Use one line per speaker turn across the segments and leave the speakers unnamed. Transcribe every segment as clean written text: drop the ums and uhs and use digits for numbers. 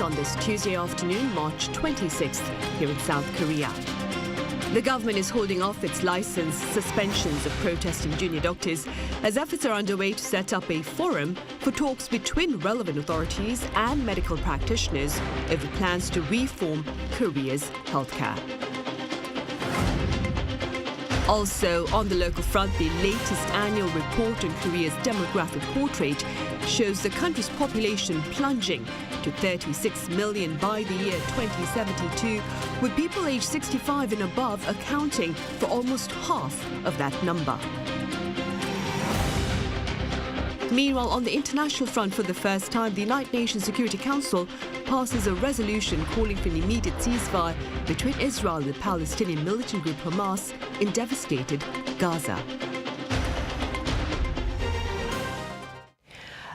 on this Tuesday afternoon, March 26th, here in South Korea. The government is holding off its license suspensions of protesting junior doctors as efforts are underway to set up a forum for talks between relevant authorities and medical practitioners over plans to reform Korea's healthcare. Also, on the local front, the latest annual report on Korea's demographic portrait shows the country's population plunging to 36 million by the year 2072, with people aged 65 and above accounting for almost half of that number. Meanwhile, on the international front, for the first time, the United Nations Security Council passes a resolution calling for an immediate ceasefire between Israel and the Palestinian militant group Hamas in devastated Gaza.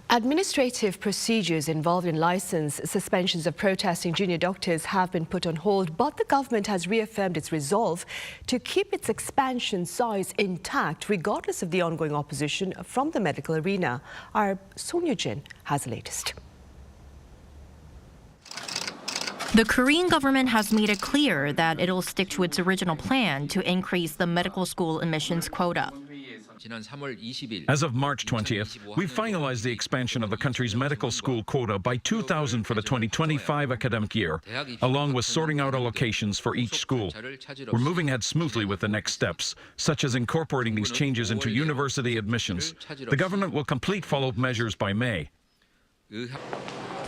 Administrative procedures involved in license suspensions of protesting junior doctors have been put on hold, but the government has reaffirmed its resolve to keep its expansion size intact, regardless of the ongoing opposition from the medical arena. Our Song Yoo-jin has the latest.
The Korean government has made it clear that it'll stick to its original plan to increase the medical school admissions quota.
As of March 20th, we've finalized the expansion of the country's medical school quota by 2,000 for the 2025 academic year, along with sorting out allocations for each school. We're moving ahead smoothly with the next steps, such as incorporating these changes into university admissions. The government will complete follow-up measures by May.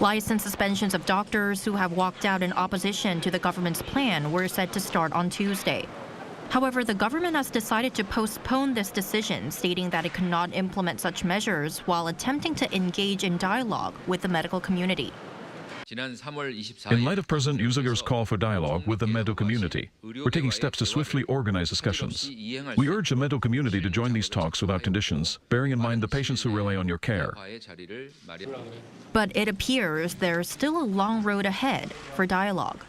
License suspensions of doctors who have walked out in opposition to the government's plan were set to start on Tuesday. However, the government has decided to postpone this decision, stating that it could not implement such measures while attempting to engage in dialogue with the medical community.
In light of President Yoon Suk-yeol's call for dialogue with the medical community, we're taking steps to swiftly organize discussions. We urge the medical community to join these talks without conditions, bearing in mind the patients who rely on your care.
But it appears there's still a long road ahead for dialogue.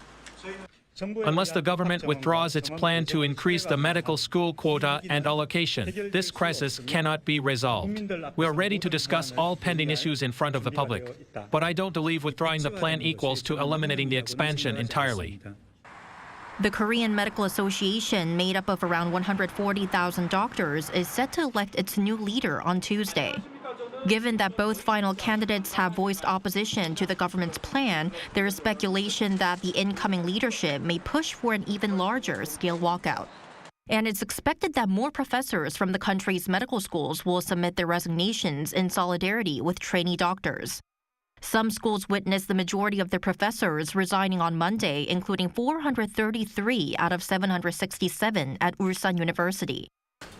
Unless the government withdraws its plan to increase the medical school quota and allocation, this crisis cannot be resolved. We are ready to discuss all pending issues in front of the public, but I don't believe withdrawing the plan equals to eliminating the expansion entirely.
The Korean Medical Association, made up of around 140,000 doctors, is set to elect its new leader on Tuesday. Given that both final candidates have voiced opposition to the government's plan, there is speculation that the incoming leadership may push for an even larger scale walkout. And it's expected that more professors from the country's medical schools will submit their resignations in solidarity with trainee doctors. Some schools witnessed the majority of their professors resigning on Monday, including 433 out of 767 at Ulsan University.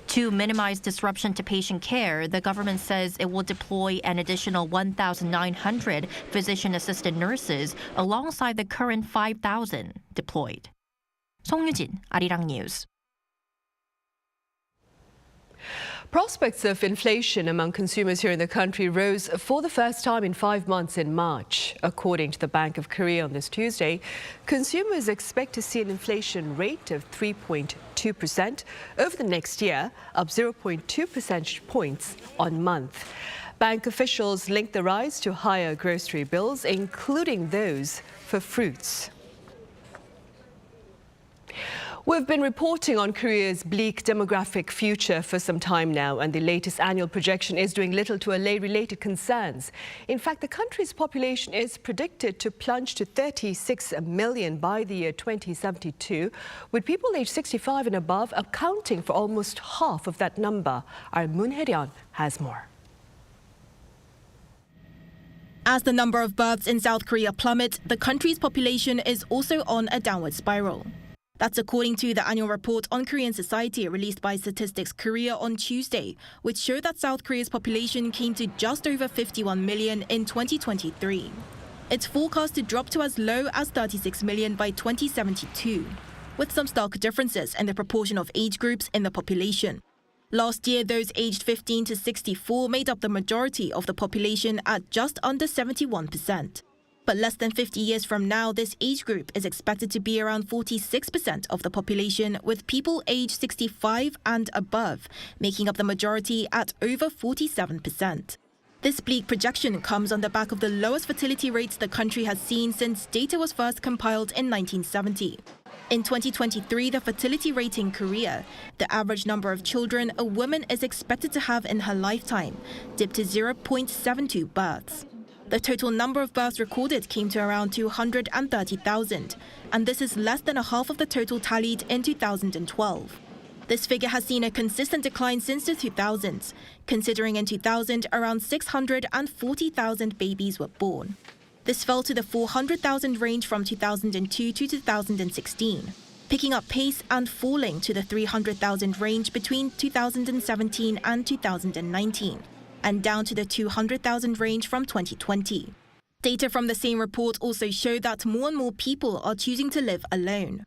To minimize disruption to patient care, the government says it will deploy an additional 1,900 physician-assisted nurses alongside the current 5,000 deployed. Song Yoo-jin, Arirang News.
Prospects of inflation among consumers here in the country rose for the first time in 5 months in March. According to the Bank of Korea on this Tuesday, consumers expect to see an inflation rate of 3.2% over the next year, up 0.2 percentage points on month. Bank officials linked the rise to higher grocery bills, including those for fruits. We've been reporting on Korea's bleak demographic future for some time now, and the latest annual projection is doing little to allay related concerns. In fact, the country's population is predicted to plunge to 36 million by the year 2072, with people aged 65 and above accounting for almost half of that number. Our Moon Hae-ryun has more.
As the number of births in South Korea plummets, the country's population is also on a downward spiral. That's according to the annual report on Korean society released by Statistics Korea on Tuesday, which showed that South Korea's population came to just over 51 million in 2023. It's forecast to drop to as low as 36 million by 2072, with some stark differences in the proportion of age groups in the population. Last year, those aged 15 to 64 made up the majority of the population at just under 71%. But less than 50 years from now, this age group is expected to be around 46% of the population, with people aged 65 and above making up the majority at over 47%. This bleak projection comes on the back of the lowest fertility rates the country has seen since data was first compiled in 1970. In 2023, the fertility rate in Korea, the average number of children a woman is expected to have in her lifetime, dipped to 0.72 births. The total number of births recorded came to around 230,000, and this is less than a half of the total tallied in 2012. This figure has seen a consistent decline since the 2000s, considering in 2000 around 640,000 babies were born. This fell to the 400,000 range from 2002 to 2016, picking up pace and falling to the 300,000 range between 2017 and 2019, and down to the 200,000 range from 2020. Data from the same report also show that more and more people are choosing to live alone.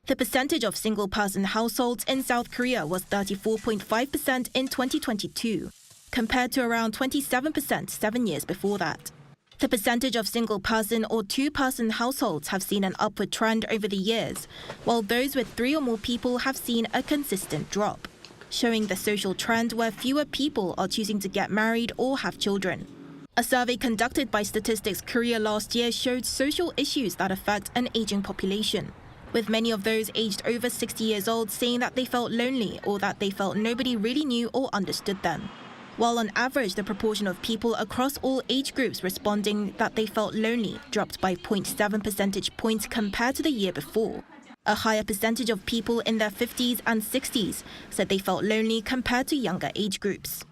The percentage of single-person households in South Korea was 34.5% in 2022, compared to around 27% 7 years before that. The percentage of single-person or two-person households have seen an upward trend over the years, while those with 3 or more people have seen a consistent drop, showing the social trend where fewer people are choosing to get married or have children. A survey conducted by Statistics Korea last year showed social issues that affect an aging population, with many of those aged over 60 years old saying that they felt lonely or that they felt nobody really knew or understood them. While on average, the proportion of people across all age groups responding that they felt lonely dropped by 0.7 percentage points compared to the year before. A higher percentage of people in their 50s and 60s said they felt lonely compared to younger age groups.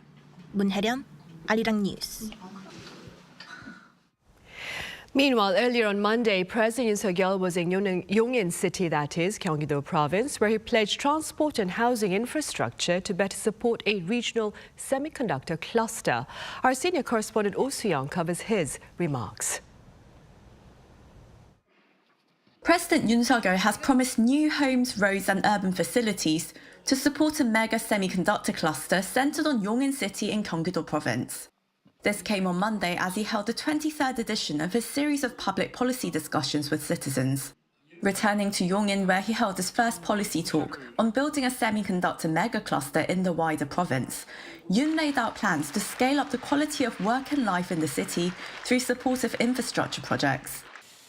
문혜련, Arirang News.
Meanwhile, earlier on Monday, President Yoon Suk-yeol was in Yongin City, that is, Gyeonggi-do province, where he pledged transport and housing infrastructure to better support a regional semiconductor cluster. Our senior correspondent Oh Soo-young covers his remarks.
President Yoon Suk-yeol has promised new homes, roads and urban facilities to support a mega semiconductor cluster centred on Yongin City in Gyeonggi-do province. This came on Monday as he held the 23rd edition of his series of public policy discussions with citizens. Returning to Yongin, where he held his first policy talk on building a semiconductor mega cluster in the wider province, Yoon laid out plans to scale up the quality of work and life in the city through supportive infrastructure projects.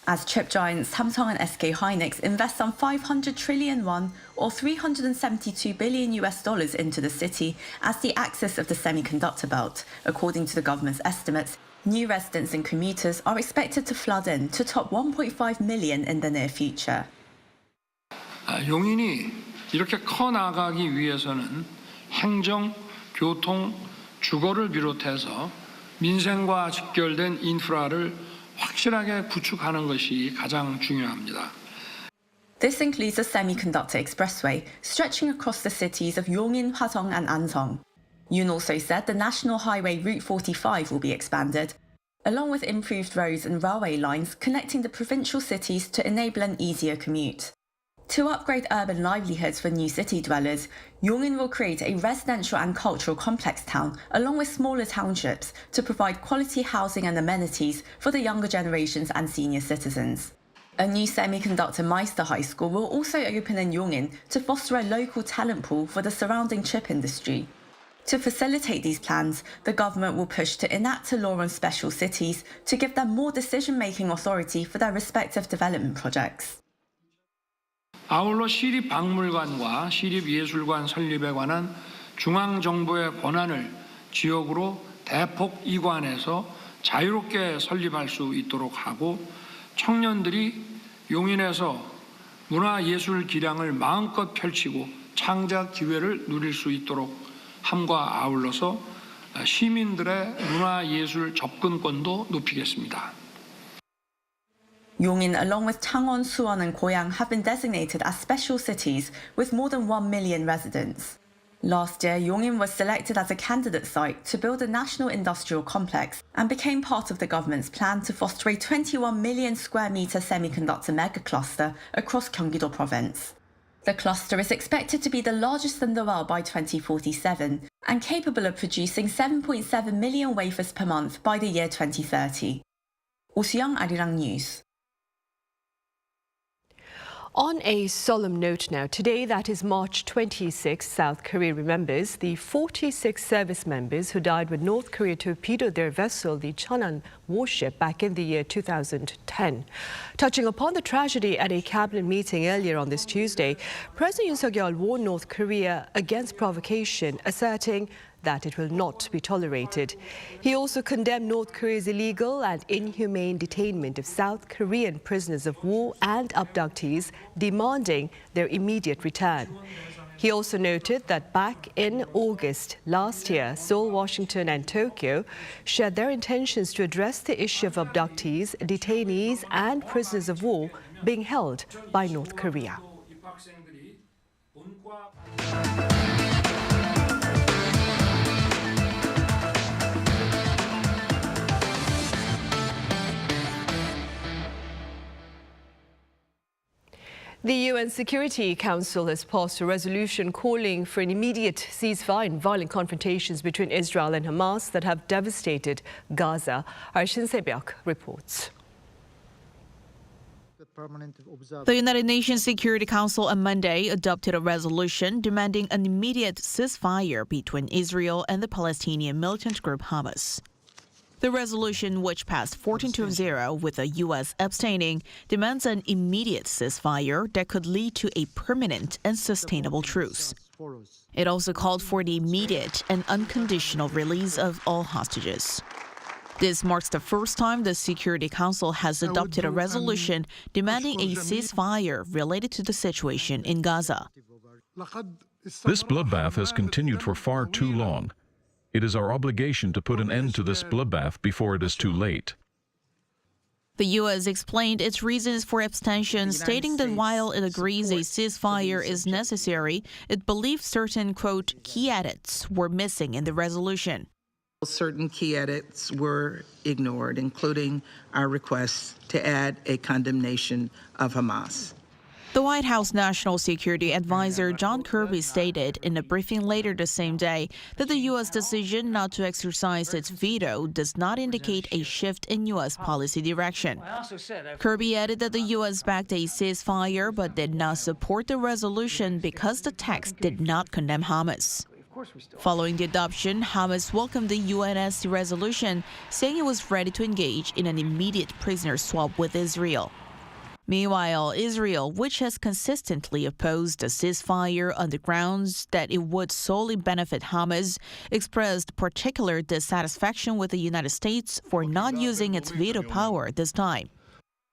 As chip giants Samsung and SK Hynix invest some 500 trillion won or $372 billion into the city as the axis of the semiconductor belt, according to the government's estimates, new residents and commuters are expected to flood in to top 1.5 million in the near future.
용인이 이렇게 커 나가기 위해서는 행정, 교통, 주거를 비롯해서 민생과 직결된 인프라를 확실하게 구축하는 것이 가장 중요합니다.
This includes a semiconductor expressway stretching across the cities of Yongin, Hwasong and Ansong. Yoon also said the national highway Route 45 will be expanded, along with improved roads and railway lines connecting the provincial cities to enable an easier commute. To upgrade urban livelihoods for new city dwellers, Yongin will create a residential and cultural complex town along with smaller townships to provide quality housing and amenities for the younger generations and senior citizens. A new semiconductor Meister High School will also open in Yongin to foster a local talent pool for the surrounding chip industry. To facilitate these plans, the government will push to enact a law on special cities to give them more decision-making authority for their respective development projects.
아울러 시립박물관과 시립예술관 설립에 관한 중앙정부의 권한을 지역으로 대폭 이관해서 자유롭게 설립할 수 있도록 하고 청년들이 용인에서 문화예술 기량을 마음껏 펼치고 창작 기회를 누릴 수 있도록 함과 아울러서 시민들의 문화예술 접근권도 높이겠습니다.
Yongin, along with Changwon, Suwon and Goyang, have been designated as special cities with more than 1 million residents. Last year, Yongin was selected as a candidate site to build a national industrial complex and became part of the government's plan to foster a 21 million square metre semiconductor mega cluster across Gyeonggi-do province. The cluster is expected to be the largest in the world by 2047 and capable of producing 7.7 million wafers per month by the year 2030. Oh Soo-young, Arirang News.
On a solemn note now, today, that is March 26, South Korea remembers the 46 service members who died when North Korea torpedoed their vessel, the Cheonan warship, back in the year 2010. Touching upon the tragedy at a cabinet meeting earlier on this Tuesday, President Yoon Suk-yeol warned North Korea against provocation, asserting that it will not be tolerated. He also condemned North Korea's illegal and inhumane detainment of South Korean prisoners of war and abductees, demanding their immediate return. He also noted that back in August last year, Seoul, Washington and Tokyo shared their intentions to address the issue of abductees, detainees and prisoners of war being held by North Korea. The UN Security Council has passed a resolution calling for an immediate ceasefire in violent confrontations between Israel and Hamas that have devastated Gaza. Our Shin Se-byuk reports.
The United Nations Security Council on Monday adopted a resolution demanding an immediate ceasefire between Israel and the Palestinian militant group Hamas. The resolution, which passed 14-0 with the U.S. abstaining, demands an immediate ceasefire that could lead to a permanent and sustainable truce. It also called for the immediate and unconditional release of all hostages. This marks the first time the Security Council has adopted a resolution demanding a ceasefire related to the situation in Gaza.
This bloodbath has continued for far too long. It is our obligation to put an end to this bloodbath before it is too late.
The U.S. explained its reasons for abstention, stating that while it agrees a ceasefire is necessary, it believes certain, quote, key edits were missing in the resolution.
Certain key edits were ignored, including our request to add a condemnation of Hamas.
The White House National Security Advisor John Kirby stated in a briefing later the same day that the U.S. decision not to exercise its veto does not indicate a shift in U.S. policy direction. Kirby added that the U.S. backed a ceasefire but did not support the resolution because the text did not condemn Hamas. Following the adoption, Hamas welcomed the UNSC resolution, saying it was ready to engage in an immediate prisoner swap with Israel. Meanwhile, Israel, which has consistently opposed a ceasefire on the grounds that it would solely benefit Hamas, expressed particular dissatisfaction with the United States for not using its veto power this time.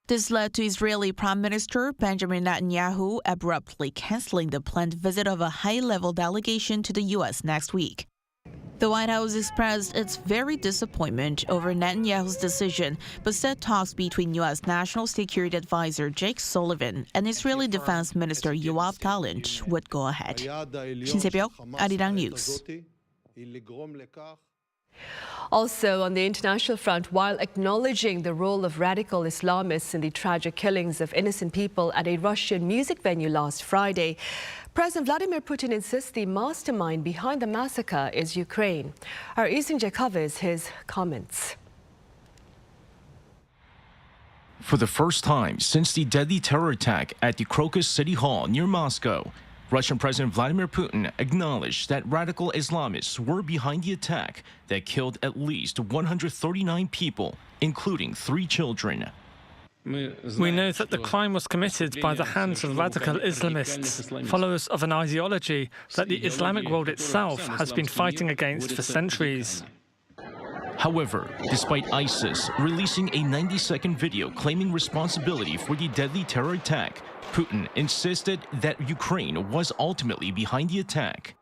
This led to Israeli Prime Minister Benjamin Netanyahu abruptly canceling the planned visit of a high-level delegation to the U.S. next week. The White House expressed its very disappointment over Netanyahu's decision, but said talks between U.S. National Security Advisor Jake Sullivan and Israeli Defense Minister Yoav Gallant would go ahead. Shin Se-byuk, Arirang News.
Also, on the international front, while acknowledging the role of radical Islamists in the tragic killings of innocent people at a Russian music venue last Friday, President Vladimir Putin insists the mastermind behind the massacre is Ukraine. Our Eastern Jae covers his comments.
For the first time since the deadly terror attack at the ROKS City Hall near Moscow, Russian President Vladimir Putin acknowledged that radical Islamists were behind the attack that killed at least 139 people, including 3 children.
We know that the crime was committed by the hands of radical Islamists, followers of an ideology that the Islamic world itself has been fighting against for centuries.
However, despite ISIS releasing a 90-second video claiming responsibility for the deadly terror attack, Putin insisted that Ukraine was ultimately behind the attack.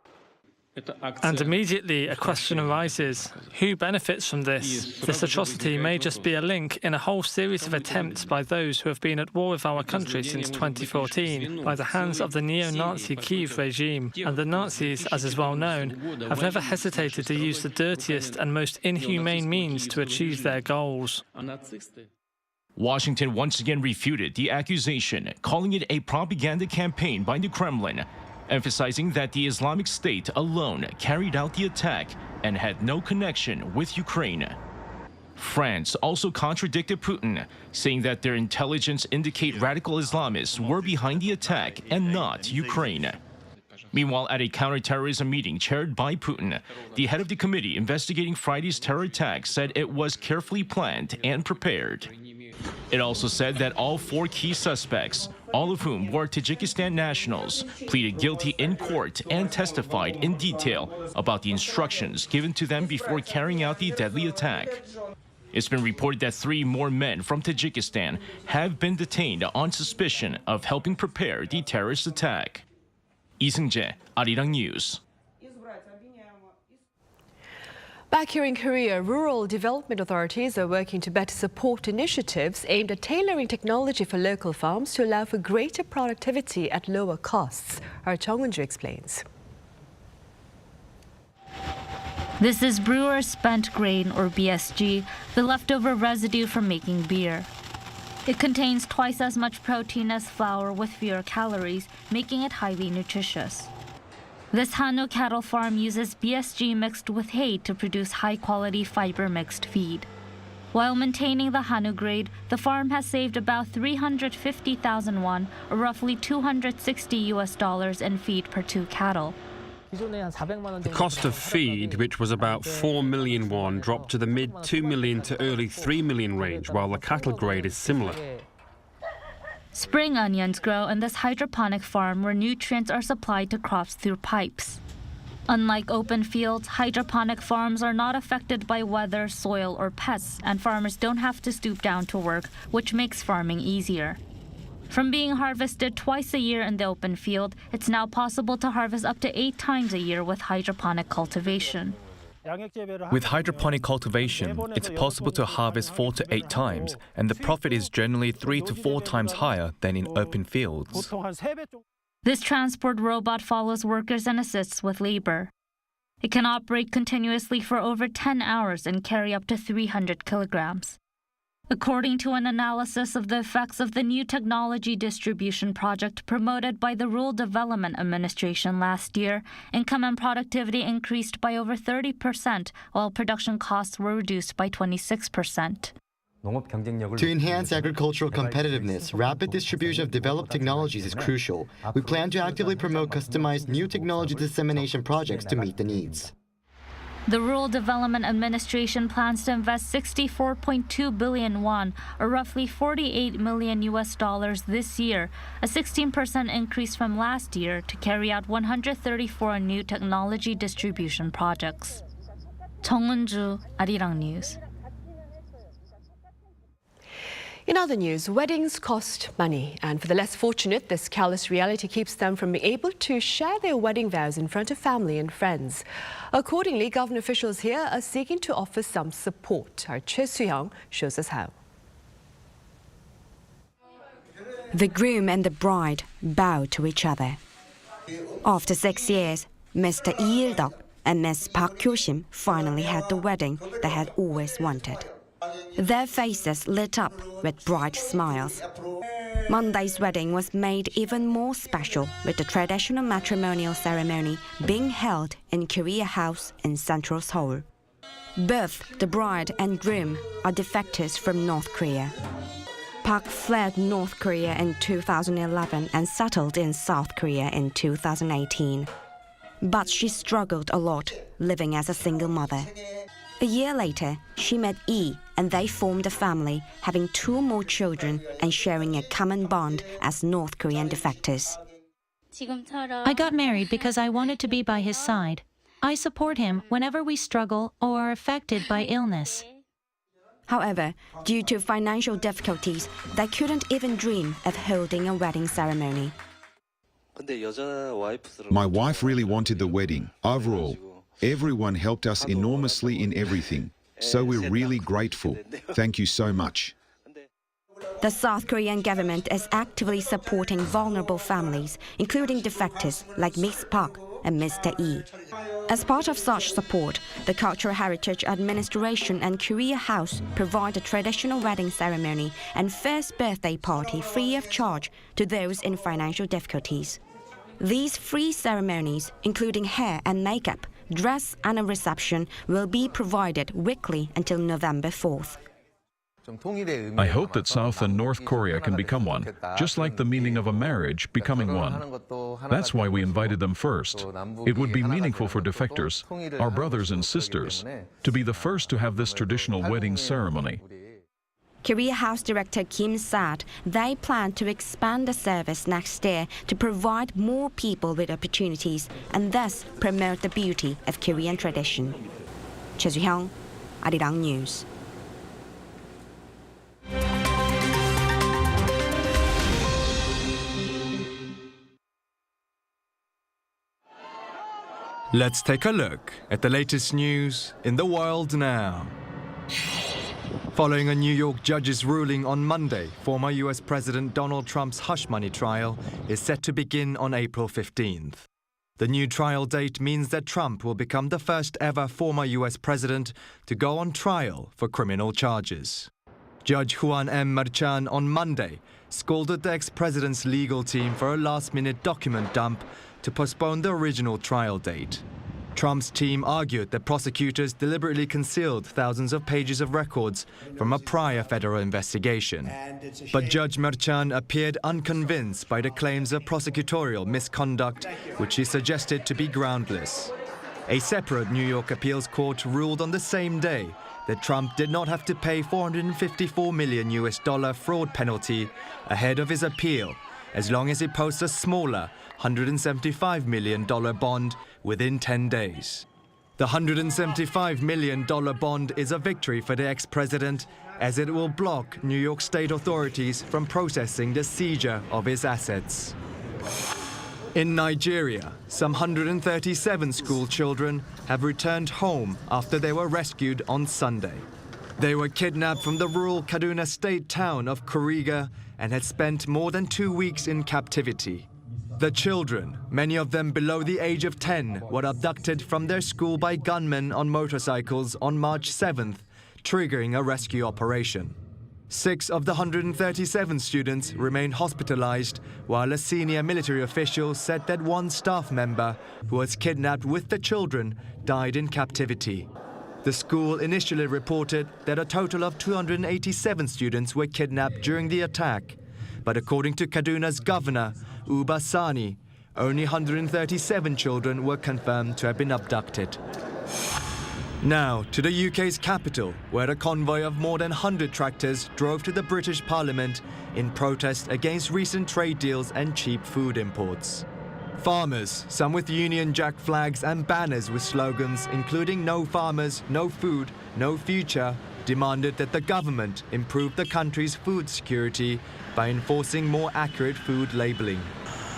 And immediately a question arises, who benefits from this? This atrocity may just be a link in a whole series of attempts by those who have been at war with our country since 2014 by the hands of the neo-Nazi Kyiv regime. And the Nazis, as is well known, have never hesitated to use the dirtiest and most inhumane means to achieve their goals.
Washington once again refuted the accusation, calling it a propaganda campaign by the Kremlin, emphasizing that the Islamic State alone carried out the attack and had no connection with Ukraine. France also contradicted Putin, saying that their intelligence indicate radical Islamists were behind the attack and not Ukraine. Meanwhile, at a counterterrorism meeting chaired by Putin, the head of the committee investigating Friday's terror attack said it was carefully planned and prepared. It also said that all 4 key suspects, all of whom were Tajikistan nationals, pleaded guilty in court and testified in detail about the instructions given to them before carrying out the deadly attack. It's been reported that 3 more men from Tajikistan have been detained on suspicion of helping prepare the terrorist attack. Lee Seung-jae, Arirang News.
Back here in Korea, rural development authorities are working to better support initiatives aimed at tailoring technology for local farms to allow for greater productivity at lower costs. Our Chung Eun-ju explains.
This is brewer's spent grain, or BSG, the leftover residue from making beer. It contains twice as much protein as flour with fewer calories, making it highly nutritious. This Hanu cattle farm uses BSG mixed with hay to produce high-quality fiber-mixed feed. While maintaining the Hanu grade, the farm has saved about 350,000 won, or roughly $260 in feed per 2 cattle.
The cost of feed, which was about 4 million won, dropped to the mid 2 million to early 3 million range, while the cattle grade is similar.
Spring onions grow in this hydroponic farm where nutrients are supplied to crops through pipes. Unlike open fields, hydroponic farms are not affected by weather, soil, or pests, and farmers don't have to stoop down to work, which makes farming easier. From being harvested twice a year in the open field, it's now possible to harvest up to 8 times a year with hydroponic cultivation.
With hydroponic cultivation, it's possible to harvest 4 to 8 times, and the profit is generally 3 to 4 times higher than in open fields.
This transport robot follows workers and assists with labor. It can operate continuously for over 10 hours and carry up to 300 kilograms. According to an analysis of the effects of the new technology distribution project promoted by the Rural Development Administration last year, income and productivity increased by over 30%, while production costs were reduced by 26%.
To enhance agricultural competitiveness, rapid distribution of developed technologies is crucial. We plan to actively promote customized new technology dissemination projects to meet the needs.
The Rural Development Administration plans to invest 64.2 billion won, or roughly $48 million this year, a 16% increase from last year, to carry out 134 new technology distribution projects. Chung Eun-ju, Arirang News.
In other news, weddings cost money, and for the less fortunate, this callous reality keeps them from being able to share their wedding vows in front of family and friends. Accordingly, government officials here are seeking to offer some support. Our Choi Soo-young shows us how.
The groom and the bride bow to each other. After 6 years, Mr. Lee Il-deok and Ms. Park Kyo-sim finally had the wedding they had always wanted. Their faces lit up with bright smiles. Monday's wedding was made even more special with the traditional matrimonial ceremony being held in Korea House in central Seoul. Both the bride and groom are defectors from North Korea. Park fled North Korea in 2011 and settled in South Korea in 2018. But she struggled a lot, living as a single mother. A year later, she met Lee, and they formed a family, having 2 more children and sharing a common bond as North Korean defectors.
I got married because I wanted to be by his side. I support him whenever we struggle or are affected by illness.
However, due to financial difficulties, they couldn't even dream of holding a wedding ceremony.
My wife really wanted the wedding. Overall, everyone helped us enormously in everything. So we're really grateful. Thank you so much.
The South Korean government is actively supporting vulnerable families, including defectors like Ms. Park and Mr. Lee. As part of such support, the Cultural Heritage Administration and Korea House provide a traditional wedding ceremony and first birthday party free of charge to those in financial difficulties. These free ceremonies, including hair and makeup, dress and a reception will be provided weekly until November 4th.
I hope that South and North Korea can become one, just like the meaning of a marriage becoming one. That's why we invited them first. It would be meaningful for defectors, our brothers and sisters, to be the first to have this traditional wedding ceremony.
Korea House Director Kim said they plan to expand the service next year to provide more people with opportunities and thus promote the beauty of Korean tradition. Choi Soo-hyung, Arirang News.
Let's take a look at the latest news in the world now. Following a New York judge's ruling on Monday, former US President Donald Trump's hush money trial is set to begin on April 15th. The new trial date means that Trump will become the first ever former US president to go on trial for criminal charges. Judge Juan M. Merchan on Monday scolded the ex-president's legal team for a last-minute document dump to postpone the original trial date. Trump's team argued that prosecutors deliberately concealed thousands of pages of records from a prior federal investigation. But Judge Merchan appeared unconvinced by the claims of prosecutorial misconduct, which he suggested to be groundless. A separate New York appeals court ruled on the same day that Trump did not have to pay $454 million fraud penalty ahead of his appeal, as long as he posts a smaller $175 million bond within 10 days. The $175 million bond is a victory for the ex-president, as it will block New York state authorities from processing the seizure of his assets. In Nigeria, some 137 school children have returned home after they were rescued on Sunday. They were kidnapped from the rural Kaduna state town of Kuriga and had spent more than 2 weeks in captivity. The children, many of them below the age of 10, were abducted from their school by gunmen on motorcycles on March 7th, triggering a rescue operation. 6 of the 137 students remain hospitalized, while a senior military official said that one staff member who was kidnapped with the children died in captivity. The school initially reported that a total of 287 students were kidnapped during the attack, but according to Kaduna's governor, Uba Sani, only 137 children were confirmed to have been abducted. Now to the UK's capital, where a convoy of more than 100 tractors drove to the British Parliament in protest against recent trade deals and cheap food imports. Farmers, some with Union Jack flags and banners with slogans including "No farmers, no food, no future," demanded that the government improve the country's food security by enforcing more accurate food labelling.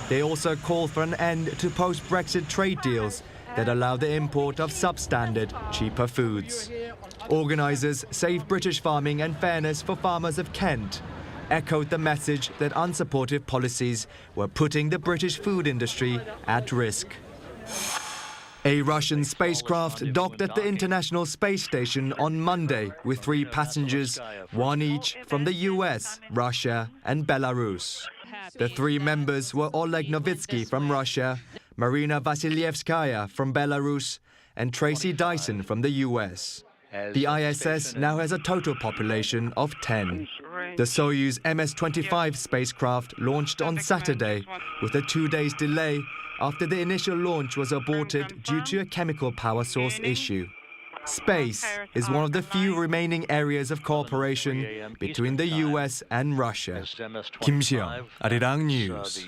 They also called for an end to post-Brexit trade deals that allow the import of substandard, cheaper foods. Organisers Save British Farming and Fairness for Farmers of Kent echoed the message that unsupportive policies were putting the British food industry at risk. A Russian spacecraft docked at the International Space Station on Monday with 3 passengers, one each from the US, Russia and Belarus. The 3 members were Oleg Novitsky from Russia, Marina Vasilyevskaya from Belarus and Tracy Dyson from the US. The ISS now has a total population of 10. The Soyuz MS-25 spacecraft launched on Saturday with a 2-day delay after the initial launch was aborted due to a chemical power source issue. Space is one of the few remaining areas of cooperation between the US and Russia. Kim Seong, Arirang News.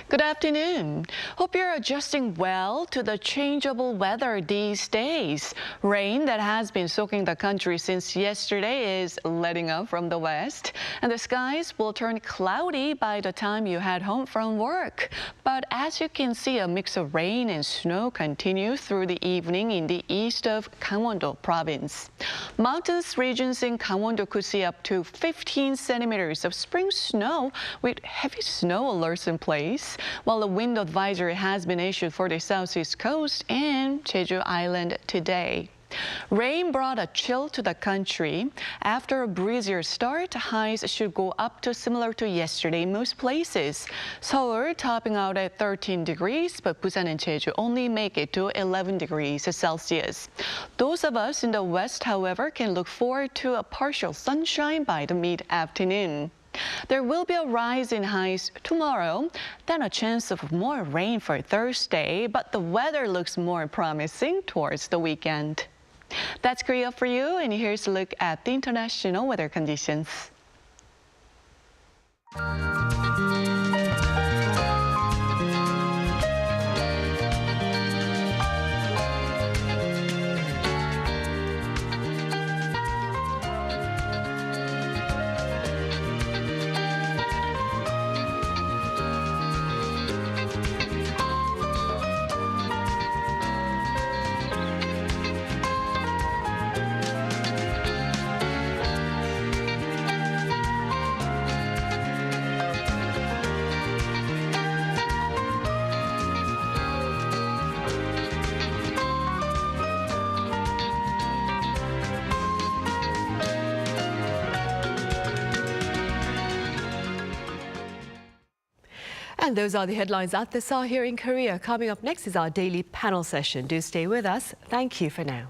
Good afternoon. Hope you're adjusting well to the changeable weather these days. Rain that has been soaking the country since yesterday is letting up from the west, and the skies will turn cloudy by the time you head home from work. But as you can see, a mix of rain and snow continues through the evening in the east of Gangwon-do province. Mountainous regions in Gangwon-do could see up to 15 centimeters of spring snow with heavy snow alerts in place, while a wind advisory has been issued for the southeast coast and Jeju Island today. Rain brought a chill to the country. After a breezier start, highs should go up to similar to yesterday in most places. Seoul topping out at 13 degrees, but Busan and Jeju only make it to 11 degrees Celsius. Those of us in the west, however, can look forward to a partial sunshine by the mid-afternoon. There will be a rise in highs tomorrow, then a chance of more rain for Thursday, but the weather looks more promising towards the weekend. That's Korea for you, and here's a look at the international weather conditions.
And those are the headlines at this hour here in Korea. Coming up next is our daily panel session. Do stay with us. Thank you for now.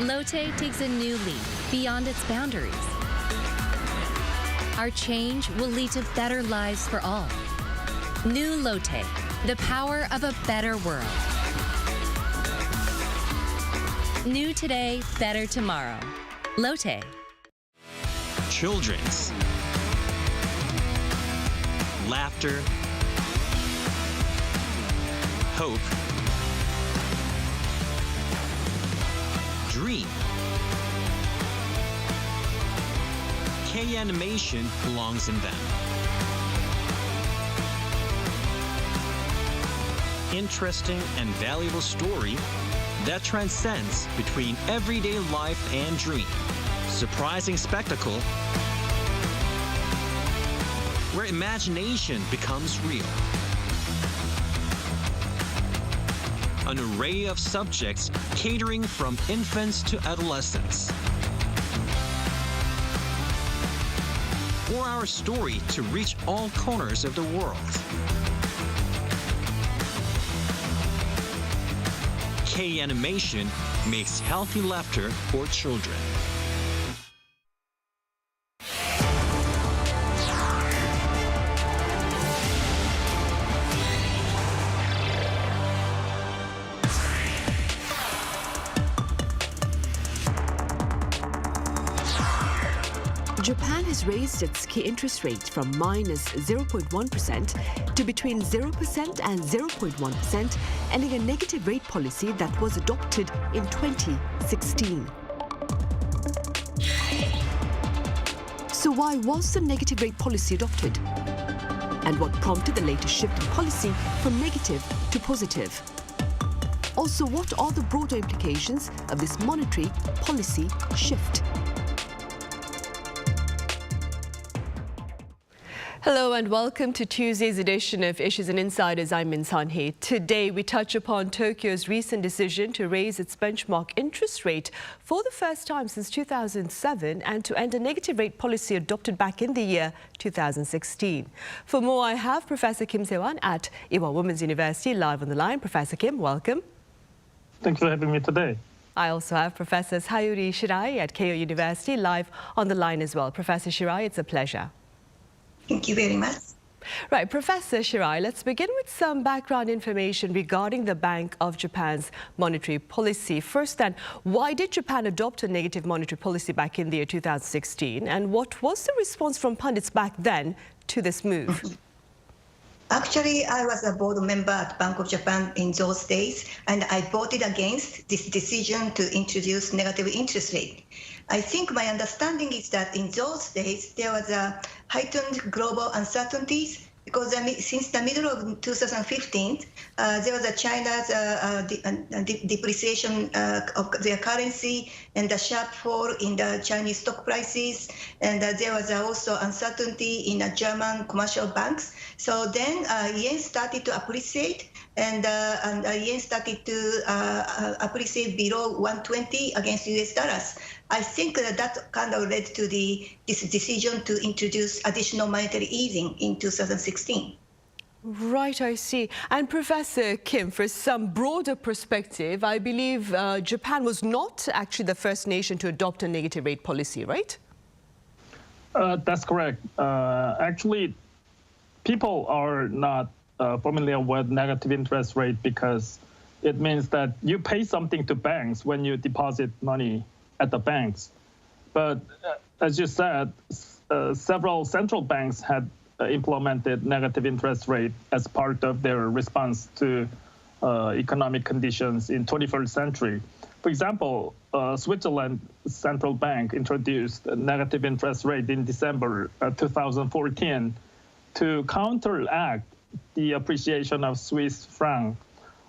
Lotte takes a new leap beyond its boundaries. Our change will lead to better lives for all. New Lotte, the power of a better world. New today, better tomorrow. Lotte.
Children's laughter, hope, dream. K-animation belongs in them. Interesting and valuable story that transcends between everyday life and dream. Surprising spectacle where imagination becomes real. An array of subjects catering from infants to adolescents. For our story to reach all corners of the world. K-animation makes healthy laughter for children.
Japan has raised its key interest rate from minus 0.1% to between 0% and 0.1%, ending a negative rate policy that was adopted in 2016. So why was the negative rate policy adopted? And what prompted the latest shift in policy from negative to positive? Also, what are the broader implications of this monetary policy shift? Hello and welcome to Tuesday's edition of Issues and Insiders. I'm Min San-hee. Today we touch upon Tokyo's recent decision to raise its benchmark interest rate for the first time since 2007 and to end a negative rate policy adopted back in the year 2016. For more, I have Professor Kim Se-wan at Ewha Women's University live on the line. Professor Kim, welcome.
Thanks for having me today.
I also have Professor Sayuri Shirai at Keio University live on the line as well. Professor Shirai, it's a pleasure.
Thank you very much.
Right, Professor Shirai, let's begin with some background information regarding the Bank of Japan's monetary policy. First then, why did Japan adopt a negative monetary policy back in the year 2016? And what was the response from pundits back then to this move?
Actually, I was a board member at Bank of Japan in those days, and I voted against this decision to introduce negative interest rate. I think my understanding is that in those days, there was a heightened global uncertainties because since the middle of 2015, there was a China's depreciation of their currency and the sharp fall in the Chinese stock prices. And there was also uncertainty in the German commercial banks. So then yen started to appreciate and yen started to appreciate below 120 against US dollars. I think that kind of led to this decision to introduce additional monetary easing in 2016.
Right, I see. And Professor Kim, for some broader perspective, I believe Japan was not actually the first nation to adopt a negative rate policy, right?
That's correct. Actually, people are not familiar with negative interest rate because it means that you pay something to banks when you deposit money at the banks. But as you said, several central banks had implemented negative interest rate as part of their response to economic conditions in 21st century. For example, Switzerland Central Bank introduced a negative interest rate in December 2014 to counteract the appreciation of Swiss franc.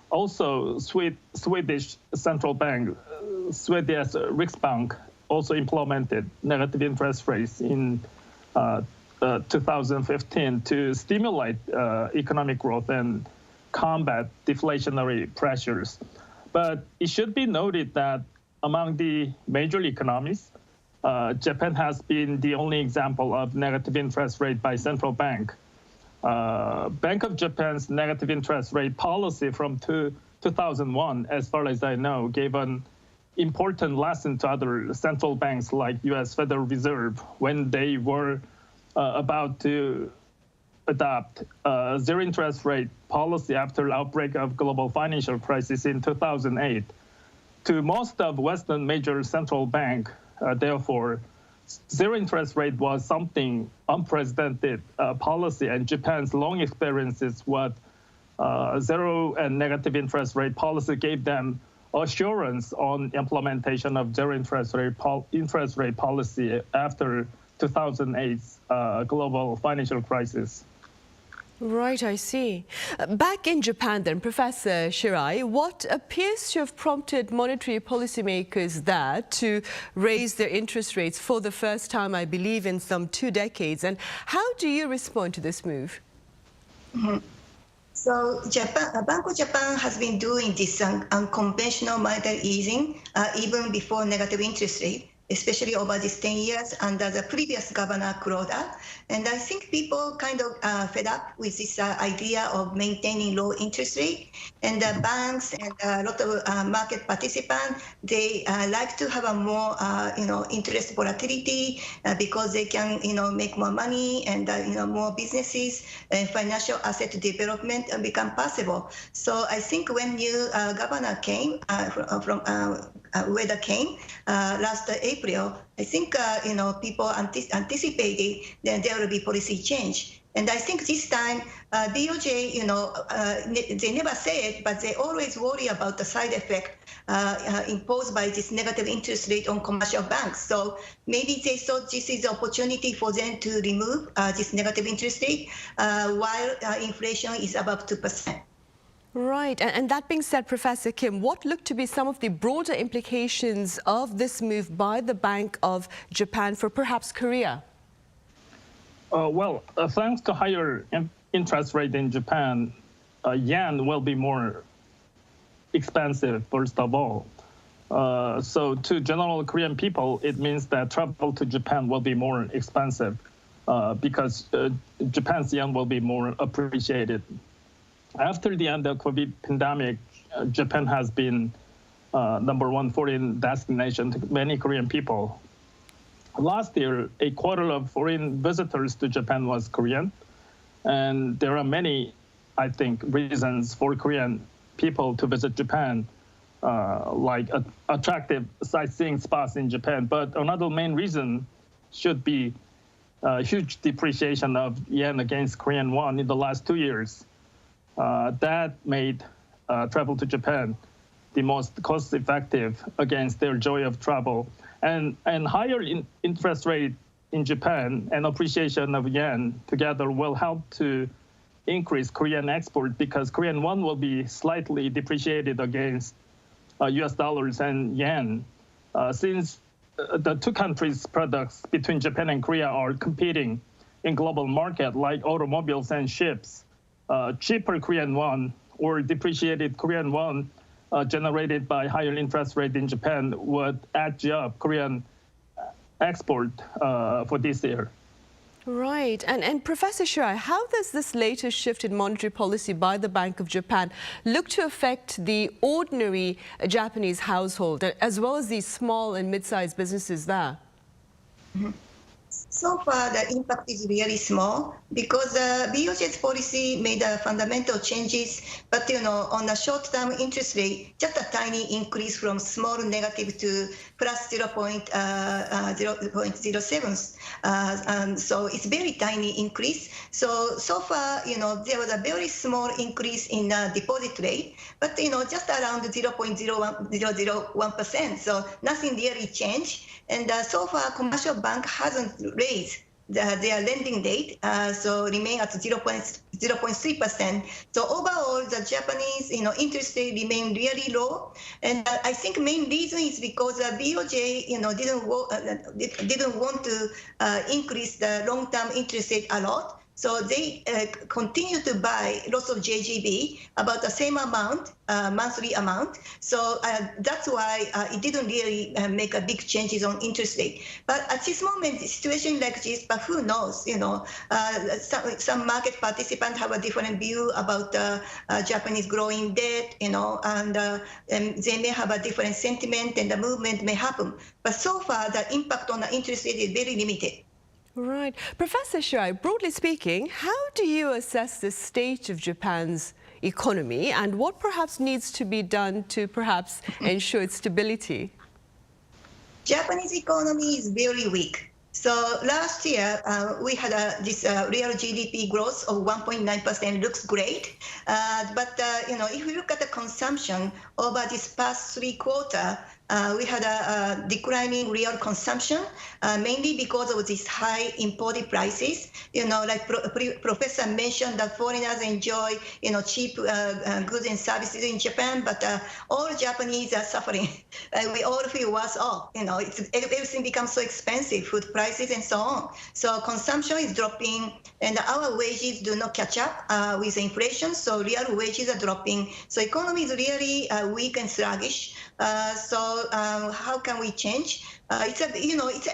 Also, Swedish Central Bank, Swedish Riksbank, also implemented negative interest rates in 2015 to stimulate economic growth and combat deflationary pressures. But it should be noted that among the major economies, Japan has been the only example of negative interest rate by central bank. Bank of Japan's negative interest rate policy from 2001, as far as I know, gave an important lesson to other central banks like U.S. Federal Reserve when they were about to adopt a zero interest rate policy after the outbreak of global financial crisis in 2008. To most of Western major central bank, therefore, zero interest rate was something unprecedented policy, and Japan's long experiences with zero and negative interest rate policy gave them assurance on implementation of zero interest rate policy after 2008's global financial crisis.
Right, I see. Back in Japan then, Professor Shirai, what appears to have prompted monetary policymakers there to raise their interest rates for the first time, I believe, in some 2 decades? And how do you respond to this move?
So Bank of Japan has been doing this unconventional monetary easing even before negative interest rate, especially over these 10 years under the previous governor, Kuroda. And I think people kind of fed up with this idea of maintaining low interest rate. And the banks and a lot of market participants, they like to have a more, interest volatility because they can, make more money and, more businesses and financial asset development become possible. So I think when new governor came from weather came last April, I think people anticipated that there will be policy change. And I think this time, BOJ, they never say it, but they always worry about the side effect imposed by this negative interest rate on commercial banks. So maybe they thought this is the opportunity for them to remove this negative interest rate while inflation is above 2%.
Right. And that being said, Professor Kim, what look to be some of the broader implications of this move by the Bank of Japan for perhaps Korea?
Thanks to higher interest rate in Japan, yen will be more expensive, first of all. So to general Korean people, it means that travel to Japan will be more expensive because Japan's yen will be more appreciated. After the end of the COVID pandemic, Japan has been #1 foreign destination to many Korean people. Last year, a quarter of foreign visitors to Japan was Korean. And there are many, I think, reasons for Korean people to visit Japan, like attractive sightseeing spots in Japan. But another main reason should be huge depreciation of yen against Korean won in the last 2 years. That made travel to Japan the most cost-effective against their joy of travel. And higher interest rate in Japan and appreciation of yen together will help to increase Korean export because Korean won will be slightly depreciated against US dollars and yen. Since the two countries' products between Japan and Korea are competing in global market like automobiles and ships, cheaper Korean won or depreciated Korean won generated by higher interest rate in Japan would edge up Korean export for this year.
Right. And Professor Shirai, how does this latest shift in monetary policy by the Bank of Japan look to affect the ordinary Japanese household as well as these small and mid-sized businesses there?
So far, the impact is really small because BOJ's policy made fundamental changes. But, on the short-term interest rate, just a tiny increase from small negative to plus 0.07. So it's very tiny increase. So far, there was a very small increase in deposit rate, but, just around 0.01%. So nothing really changed. And so far, commercial bank hasn't raised their lending rate, so remain at 0.3%. So overall, the Japanese, interest rate remain really low. And I think main reason is because BOJ, didn't want to increase the long-term interest rate a lot. So they continue to buy lots of JGB, about the same amount, monthly amount. So that's why it didn't really make a big changes on interest rate. But at this moment, situation like this, but who knows, some market participants have a different view about Japanese growing debt, and they may have a different sentiment and the movement may happen. But so far, the impact on the interest rate is very limited.
Right. Professor Shirai, broadly speaking, how do you assess the state of Japan's economy and what perhaps needs to be done to perhaps ensure its stability?
Japanese economy is very weak. So last year, we had this real GDP growth of 1.9%, looks great. But if we look at the consumption over this past 3 quarters, we had a declining real consumption, mainly because of these high imported prices. Like Professor mentioned, that foreigners enjoy, cheap goods and services in Japan, but all Japanese are suffering. We all feel worse off. Everything becomes so expensive, food prices and so on. So consumption is dropping, and our wages do not catch up with inflation. So real wages are dropping. So economy is really weak and sluggish. So how can we change? It's an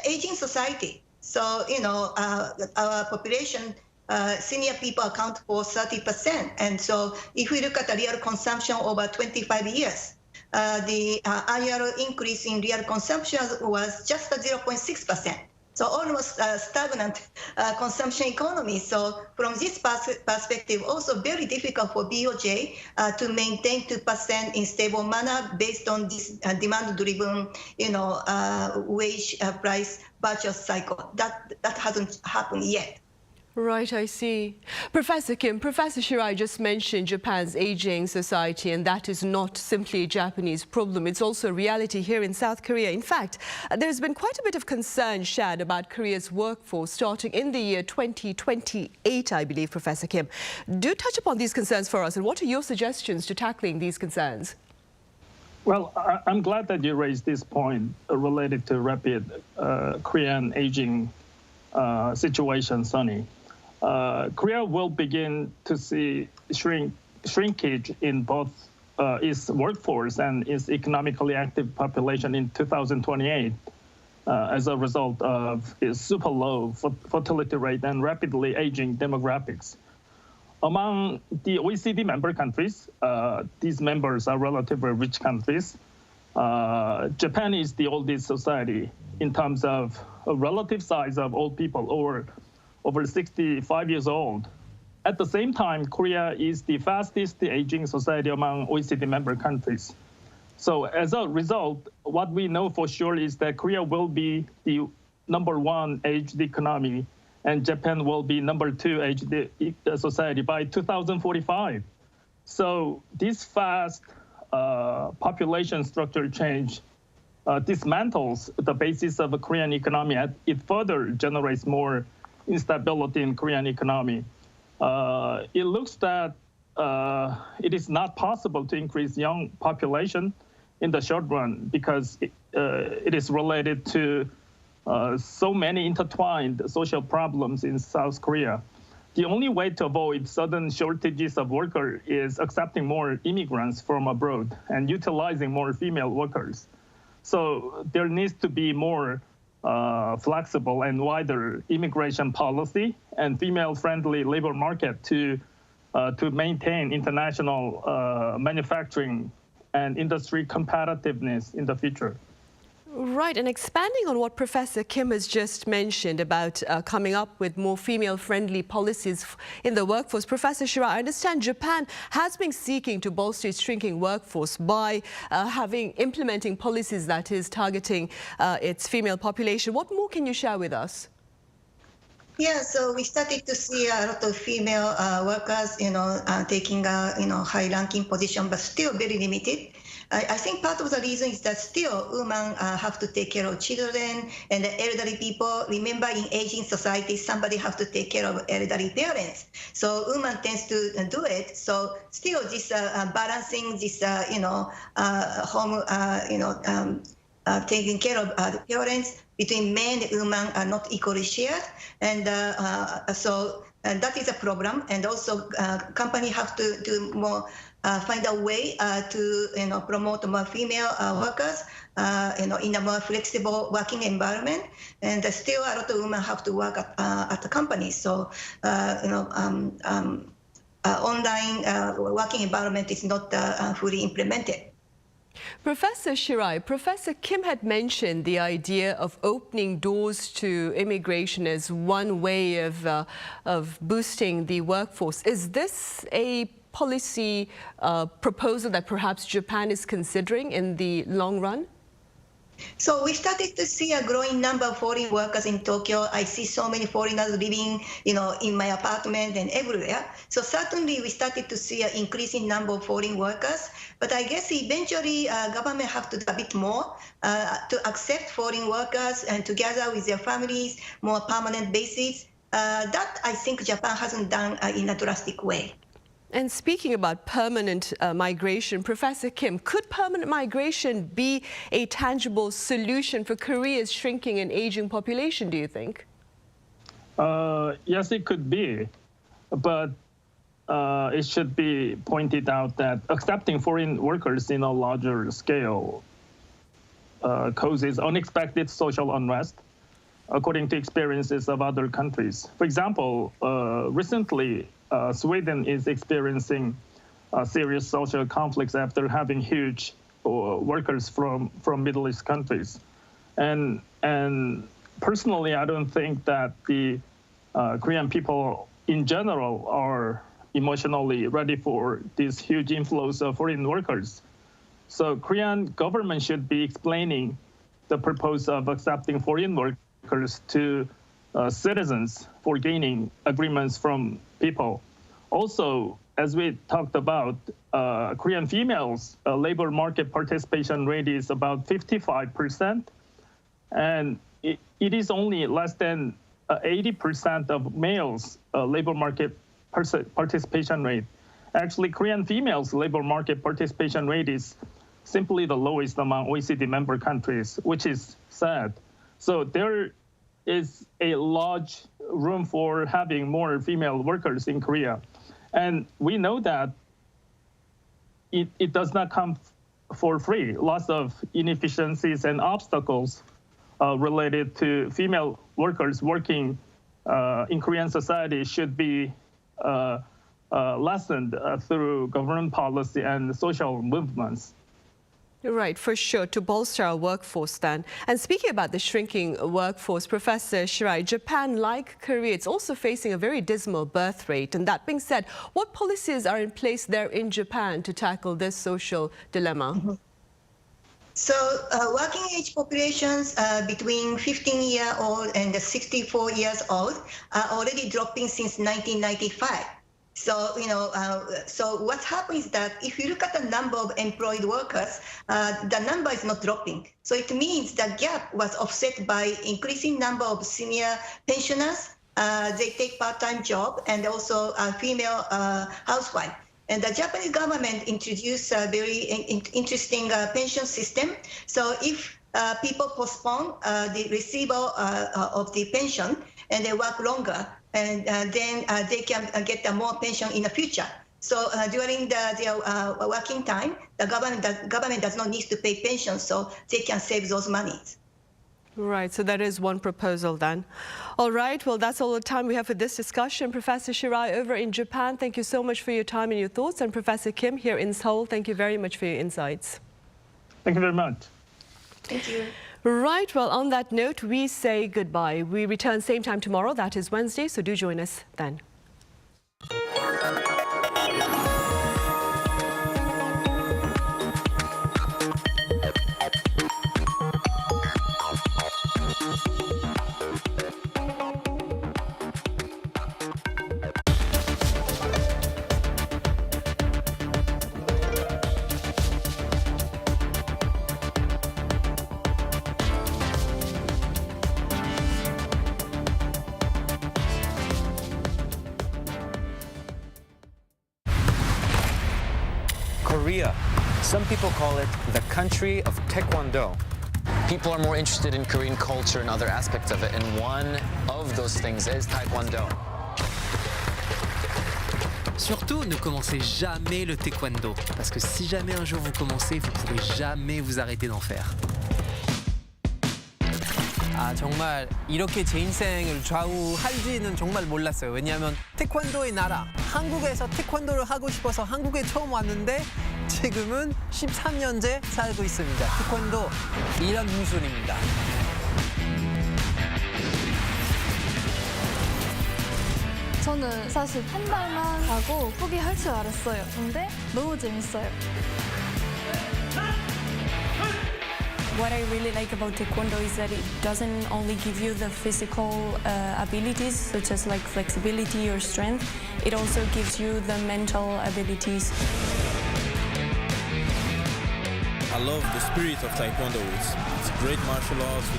aging society. So our population, senior people account for 30%, and so if we look at the real consumption over 25 years, the annual increase in real consumption was just 0.6%. So almost stagnant consumption economy. So from this perspective, also very difficult for BOJ to maintain 2% in stable manner based on this demand-driven, wage price virtuous cycle. That hasn't happened yet.
Right, I see. Professor Kim, Professor Shirai just mentioned Japan's aging society, and that is not simply a Japanese problem. It's also a reality here in South Korea. In fact, there's been quite a bit of concern shared about Korea's workforce starting in the year 2028, I believe, Professor Kim. Do touch upon these concerns for us, and what are your suggestions to tackling these concerns?
Well, I'm glad that you raised this point related to rapid Korean aging situation, Sunny. Korea will begin to see shrinkage in both its workforce and its economically active population in 2028 as a result of its super low fertility rate and rapidly aging demographics. Among the OECD member countries, these members are relatively rich countries. Japan is the oldest society in terms of a relative size of old people, or over 65 years old. At the same time, Korea is the fastest aging society among OECD member countries. So as a result, what we know for sure is that Korea will be the #1 aged economy, and Japan will be #2 aged society by 2045. So this fast population structure change dismantles the basis of the Korean economy, and it further generates more instability in Korean economy. It looks that it is not possible to increase young population in the short run because it is related to so many intertwined social problems in South Korea. The only way to avoid sudden shortages of workers is accepting more immigrants from abroad and utilizing more female workers. So there needs to be more flexible and wider immigration policy and female-friendly labor market to maintain international manufacturing and industry competitiveness in the future.
Right, and expanding on what Professor Kim has just mentioned about coming up with more female-friendly policies in the workforce, Professor Shirai, I understand Japan has been seeking to bolster its shrinking workforce by implementing policies that is targeting its female population. What more can you share with us?
Yeah, so we started to see a lot of female workers, taking high-ranking position, but still very limited. I think part of the reason is that still women have to take care of children and the elderly people. Remember, in aging society, somebody has to take care of elderly parents. So women tends to do it. So still, this balancing this, home, taking care of parents between men and women are not equally shared, and so and that is a problem. And also, company have to do more, find a way to promote more female workers, in a more flexible working environment. And still, a lot of women have to work at the company. So, online working environment is not fully implemented.
Professor Shirai, Professor Kim had mentioned the idea of opening doors to immigration as one way of boosting the workforce. Is this a policy proposal that perhaps Japan is considering in the long run?
So we started to see a growing number of foreign workers in Tokyo. I see so many foreigners living, in my apartment and everywhere. So certainly we started to see an increasing number of foreign workers. But I guess eventually government have to do a bit more to accept foreign workers and together with their families, more permanent basis. That I think Japan hasn't done in a drastic way.
And speaking about permanent migration, Professor Kim, could permanent migration be a tangible solution for Korea's shrinking and aging population, do you think?
Yes, it could be. But it should be pointed out that accepting foreign workers in a larger scale causes unexpected social unrest, according to experiences of other countries. For example, recently, Sweden is experiencing serious social conflicts after having huge workers from Middle East countries. And personally, I don't think that the Korean people in general are emotionally ready for this huge inflows of foreign workers. So Korean government should be explaining the purpose of accepting foreign workers to citizens for gaining agreements from people. Also, as we talked about, Korean females' labor market participation rate is about 55%, and it is only less than 80% of males' labor market participation rate. Actually, Korean females' labor market participation rate is simply the lowest among OECD member countries, which is sad. So there is a large room for having more female workers in Korea. And we know that it does not come for free. Lots of inefficiencies and obstacles related to female workers working in Korean society should be lessened through government policy and social movements.
Right, for sure, to bolster our workforce then. And speaking about the shrinking workforce, Professor Shirai, Japan, like Korea, it's also facing a very dismal birth rate. And that being said, what policies are in place there in Japan to tackle this social dilemma?
Mm-hmm. So working age populations between 15-year-old and 64 years old are already dropping since 1995. So, so what happens is that if you look at the number of employed workers, the number is not dropping. So it means the gap was offset by increasing number of senior pensioners. They take part-time job and also female housewife. And the Japanese government introduced a very interesting pension system. So if people postpone the receival of the pension and they work longer, and then they can get more pension in the future. So during their working time, the government does not need to pay pension, so they can save those monies.
Right, so that is one proposal then. All right, well, that's all the time we have for this discussion. Professor Shirai over in Japan, thank you so much for your time and your thoughts. And Professor Kim here in Seoul, thank you very much for your insights.
Thank you very much.
Thank you.
Right, well, on that note, we say goodbye. We return same time tomorrow, that is Wednesday, so do join us then.
Korea. Some people call it the country of Taekwondo.
People are more interested in Korean culture and other aspects of it, and one of those things is Taekwondo.
Surtout, ne commencez jamais le taekwondo, parce que si jamais un jour vous commencez, vous ne pourrez jamais vous arrêter d'en faire.
아, 정말 이렇게 제 인생을 좌우할지는 정말 몰랐어요. 왜냐하면 태권도의 나라, 한국에서 태권도를 하고 싶어서 한국에 처음 왔는데 지금은 13년째 살고 있습니다. 태권도 이런 무술입니다.
저는 사실 한 달만 하고 포기할 줄 알았어요. 근데 너무 재밌어요.
What I really like about Taekwondo is that it doesn't only give you the physical abilities, such as like flexibility or strength, it also gives you the mental abilities.
I love the spirit of Taekwondo. It's great martial arts with